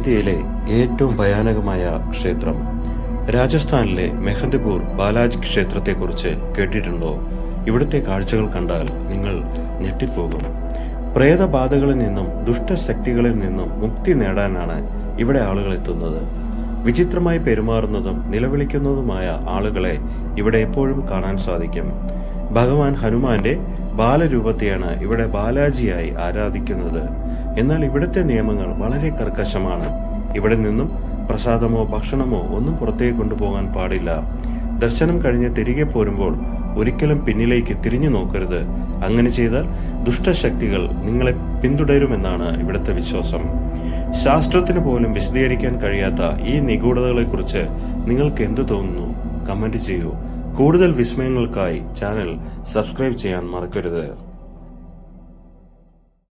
ഇന്ത്യയിലെ ഏറ്റവും ഭയാനകമായ ക്ഷേത്രം. രാജസ്ഥാനിലെ മെഹന്ദിപൂർ ബാലാജി ക്ഷേത്രത്തെക്കുറിച്ച് കേട്ടിട്ടുണ്ടോ? ഇവിടുത്തെ കാഴ്ചകൾ കണ്ടാൽ നിങ്ങൾ ഞെട്ടിപ്പോകും. പ്രേതബാധകളിൽ നിന്നും ദുഷ്ടശക്തികളിൽ നിന്നും മുക്തി നേടാനാണ് ഇവിടെ ആളുകൾ എത്തുന്നത്. വിചിത്രമായി പെരുമാറുന്നതും നിലവിളിക്കുന്നതുമായ ആളുകളെ ഇവിടെ എപ്പോഴും കാണാൻ സാധിക്കും. ഭഗവാൻ ഹനുമാന്റെ ബാലരൂപത്തെയാണ് ഇവിടെ ബാലാജിയായി ആരാധിക്കുന്നത്. എന്നാൽ ഇവിടുത്തെ നിയമങ്ങൾ വളരെ കർക്കശമാണ്. ഇവിടെ നിന്നും പ്രസാദമോ ഭക്ഷണമോ ഒന്നും പുറത്തേക്ക് കൊണ്ടുപോകാൻ പാടില്ല. ദർശനം കഴിഞ്ഞ് തിരികെ പോരുമ്പോൾ ഒരിക്കലും പിന്നിലേക്ക് തിരിഞ്ഞു നോക്കരുത്. അങ്ങനെ ചെയ്താൽ ദുഷ്ടശക്തികൾ നിങ്ങളെ പിന്തുടരുമെന്നാണ് ഇവിടുത്തെ വിശ്വാസം. ശാസ്ത്രത്തിന് പോലും വിശദീകരിക്കാൻ കഴിയാത്ത ഈ നിഗൂഢതകളെക്കുറിച്ച് നിങ്ങൾക്ക് എന്തു തോന്നുന്നു? കമന്റ് ചെയ്യൂ. കൂടുതൽ വിസ്മയങ്ങൾക്കായി ചാനൽ സബ്സ്ക്രൈബ് ചെയ്യാൻ മറക്കരുത്.